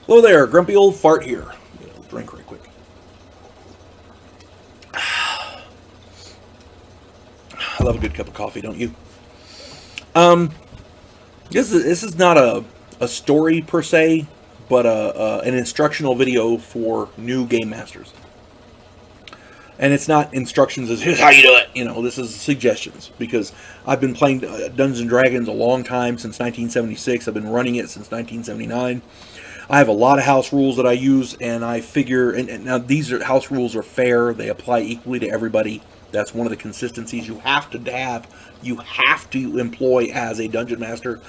Hello there, Grumpy Old Fart here. Drink right quick. I love a good cup of coffee, don't you? This is not a story per se, but an instructional video for new game masters. And it's not instructions as here's how you do it. This is suggestions because I've been playing Dungeons and Dragons a long time, since 1976. I've been running it since 1979. I have a lot of house rules that I use, and I figure, and now house rules are fair. They apply equally to everybody. That's one of the consistencies you have to have. You have to employ as a dungeon master.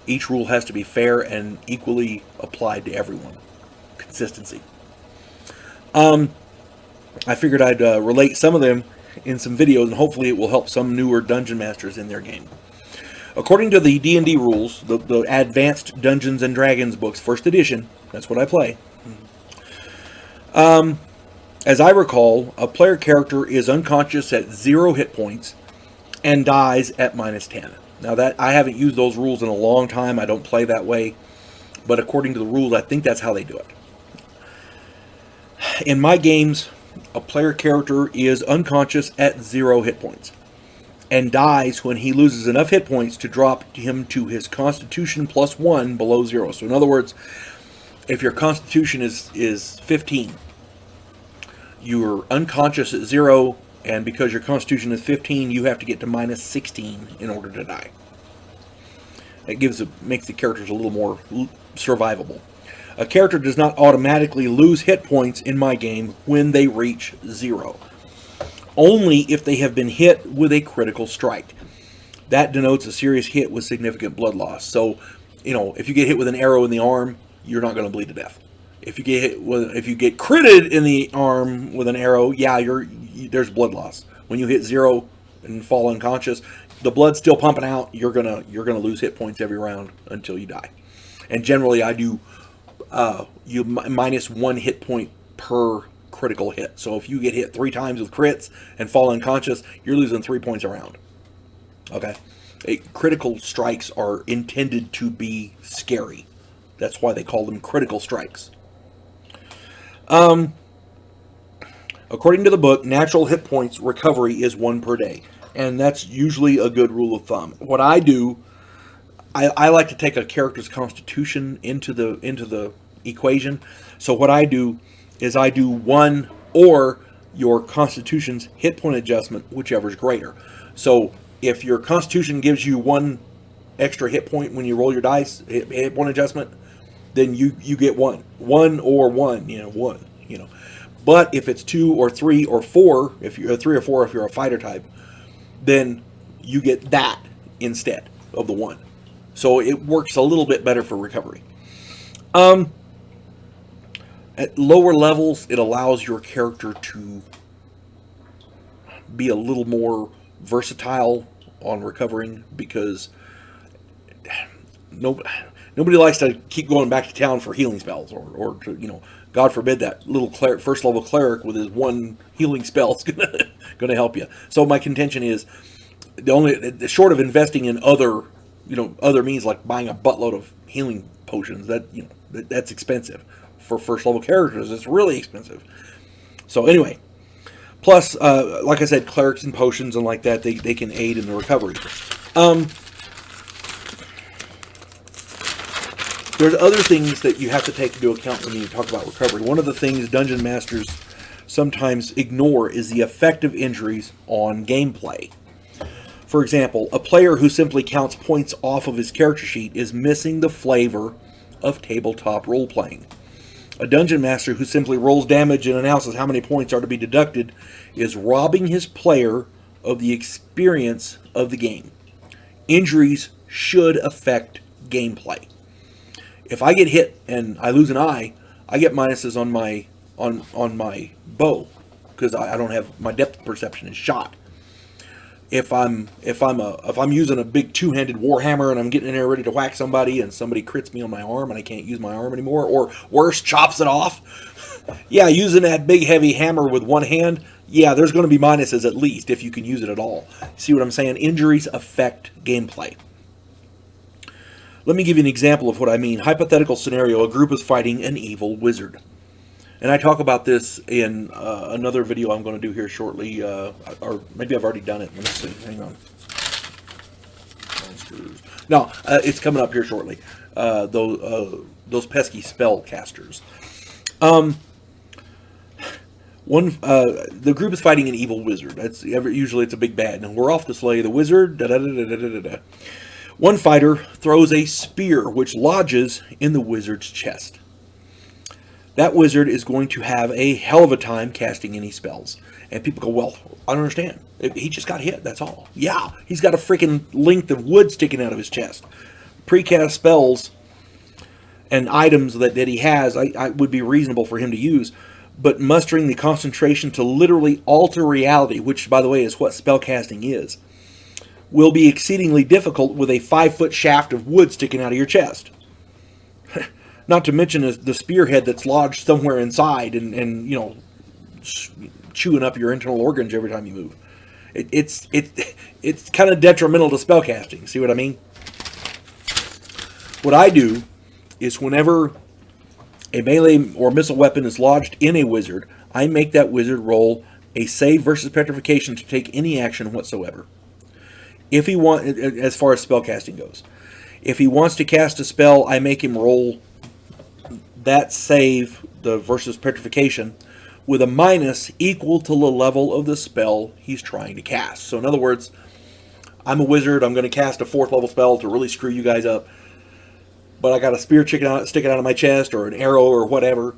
Each rule has to be fair and equally applied to everyone. Consistency. I figured I'd relate some of them in some videos, and hopefully it will help some newer dungeon masters in their game. According to the D&D rules, the Advanced Dungeons and Dragons books, first edition, that's what I play. As I recall, a player character is unconscious at 0 hit points and dies at -10. Now that I haven't used those rules in a long time, I don't play that way, but according to the rules, I think that's how they do it. In my games, a player character is unconscious at 0 hit points and dies when he loses enough hit points to drop him to his Constitution +1 below 0. So in other words, if your Constitution is 15, you're unconscious at 0, and because your Constitution is 15, you have to get to -16 in order to die. It makes the characters a little more survivable. A character does not automatically lose hit points in my game when they reach 0. Only if they have been hit with a critical strike. That denotes a serious hit with significant blood loss. So, if you get hit with an arrow in the arm, you're not going to bleed to death. If you get critted in the arm with an arrow, there's blood loss. When you hit 0 and fall unconscious, the blood's still pumping out. You're gonna lose hit points every round until you die. And generally, I do you -1 hit point per critical hit. So if you get hit 3 times with crits and fall unconscious, you're losing 3 points a round. Okay, critical strikes are intended to be scary. That's why they call them critical strikes. According to the book, natural hit points recovery is 1 per day, and that's usually a good rule of thumb. What I do, I like to take a character's constitution into the equation. So what I do is I do 1 or your constitution's hit point adjustment, whichever is greater. So if your constitution gives you 1 extra hit point when you roll your dice, hit point adjustment, then you get 1 or 1, 1. But if it's 2 or 3 or 4, if you're 3 or 4, if you're a fighter type, then you get that instead of the 1. So it works a little bit better for recovery. At lower levels, it allows your character to be a little more versatile on recovering, because nobody likes to keep going back to town for healing spells, or to, God forbid, that little first level cleric with his 1 healing spell is gonna help you. So my contention is, short of investing in other means like buying a buttload of healing potions, that's expensive. For first level characters, it's really expensive. So anyway, plus, like I said, clerics and potions and like that, they can aid in the recovery. There's other things that you have to take into account when you talk about recovery. One of the things dungeon masters sometimes ignore is the effect of injuries on gameplay. For example, a player who simply counts points off of his character sheet is missing the flavor of tabletop role-playing. A dungeon master who simply rolls damage and announces how many points are to be deducted is robbing his player of the experience of the game. Injuries should affect gameplay. If I get hit and I lose an eye, I get minuses on my bow because I don't have, my depth perception is shot. If I'm using a big 2-handed warhammer and I'm getting in there ready to whack somebody and somebody crits me on my arm and I can't use my arm anymore, or worse, chops it off, using that big heavy hammer with 1 hand, there's going to be minuses at least if you can use it at all. See what I'm saying? Injuries affect gameplay. Let me give you an example of what I mean. Hypothetical scenario, a group is fighting an evil wizard. And I talk about this in another video I'm going to do here shortly, or maybe I've already done it. Let me see. Hang on. No, it's coming up here shortly. Those pesky spellcasters. The group is fighting an evil wizard. Usually it's a big bad, and we're off to slay the wizard. Da, da, da, da, da, da, da. One fighter throws a spear which lodges in the wizard's chest. That wizard is going to have a hell of a time casting any spells. And people go, well, I don't understand. He just got hit, that's all. Yeah, he's got a freaking length of wood sticking out of his chest. Precast spells and items that he has, I would be reasonable for him to use. But mustering the concentration to literally alter reality, which, by the way, is what spellcasting is, will be exceedingly difficult with a 5-foot shaft of wood sticking out of your chest. Not to mention the spearhead that's lodged somewhere inside and you know, chewing up your internal organs every time you move. It's kind of detrimental to spellcasting. See what I mean? What I do is whenever a melee or missile weapon is lodged in a wizard, I make that wizard roll a save versus petrification to take any action whatsoever. If he as far as spellcasting goes, if he wants to cast a spell, I make him roll that save, the versus petrification, with a minus equal to the level of the spell he's trying to cast. So in other words, I'm a wizard, I'm going to cast a 4th level spell to really screw you guys up, but I got a spear sticking out of my chest, or an arrow, or whatever.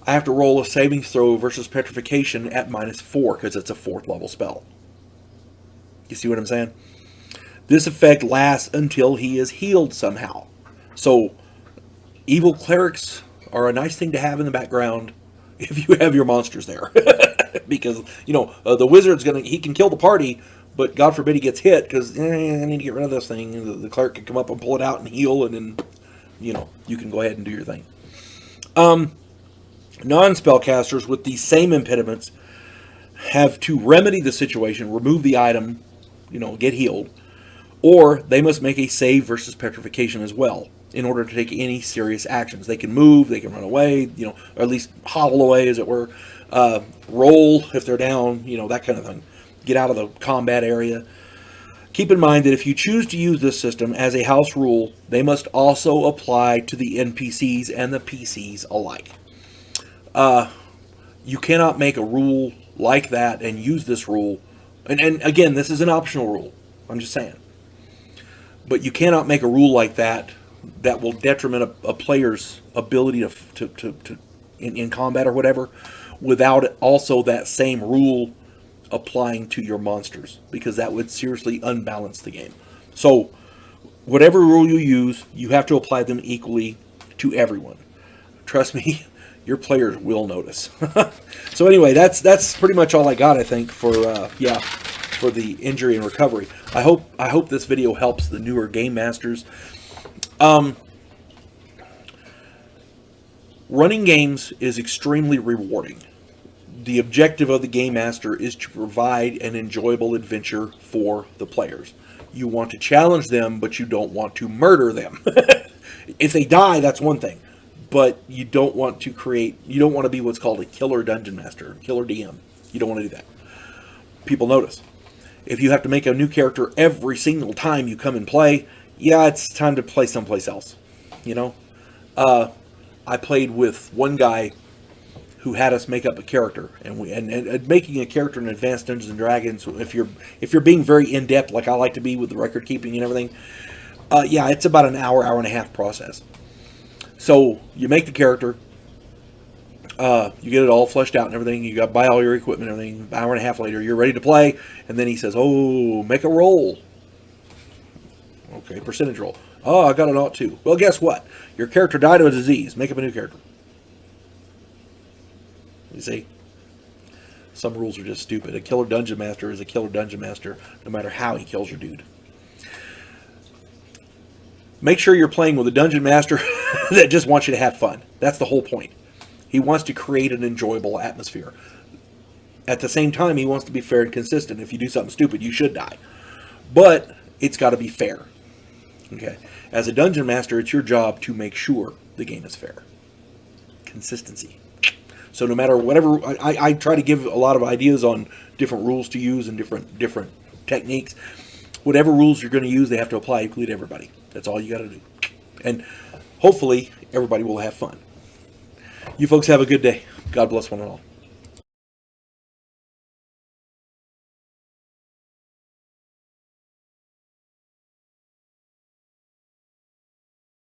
I have to roll a saving throw versus petrification at -4, because it's a 4th level spell. You see what I'm saying? This effect lasts until he is healed somehow. So, evil clerics are a nice thing to have in the background if you have your monsters there. Because, you know, the wizard's he can kill the party, but God forbid he gets hit, because I need to get rid of this thing. The cleric can come up and pull it out and heal, and then, you know, you can go ahead and do your thing. Non-spellcasters with these same impediments have to remedy the situation, remove the item, you know, get healed, or they must make a save versus petrification as well in order to take any serious actions. They can move, they can run away, you know, or at least hobble away, as it were, roll if they're down, you know, that kind of thing. Get out of the combat area. Keep in mind that if you choose to use this system as a house rule, they must also apply to the NPCs and the PCs alike. You cannot make a rule like that and use this rule. And again, this is an optional rule. I'm just saying. But you cannot make a rule like that that will detriment a player's ability to in combat or whatever, without also that same rule applying to your monsters, because that would seriously unbalance the game. So whatever rule you use, you have to apply them equally to everyone. Trust me, your players will notice. So anyway, that's pretty much all I got, I think, for for the injury and recovery. I hope this video helps the newer game masters. Running games is extremely rewarding. The objective of the game master is to provide an enjoyable adventure for the players. You want to challenge them, but you don't want to murder them. If they die, that's one thing. But you don't want to be what's called a killer dungeon master, killer DM. You don't want to do that. People notice. If you have to make a new character every single time you come and play, yeah, it's time to play someplace else. You know? I played with one guy who had us make up a character, and making a character in Advanced Dungeons and Dragons, if you're being very in depth like I like to be with the record keeping and everything, yeah, it's about an hour and a half process. So you make the character, you get it all fleshed out and everything. You got buy all your equipment and everything. An hour and a half later, you're ready to play, and then he says, "Oh, make a roll." Okay, percentage roll. Oh, I got an ought too. Well, guess what? Your character died of a disease. Make up a new character. You see? Some rules are just stupid. A killer dungeon master is a killer dungeon master, no matter how he kills your dude. Make sure you're playing with a dungeon master that just wants you to have fun. That's the whole point. He wants to create an enjoyable atmosphere. At the same time, he wants to be fair and consistent. If you do something stupid, you should die. But it's got to be fair. Okay. As a dungeon master, it's your job to make sure the game is fair. Consistency. So no matter whatever, I try to give a lot of ideas on different rules to use and different techniques. Whatever rules you're going to use, they have to apply equally to everybody. That's all you got to do. And hopefully, everybody will have fun. You folks have a good day. God bless one and all.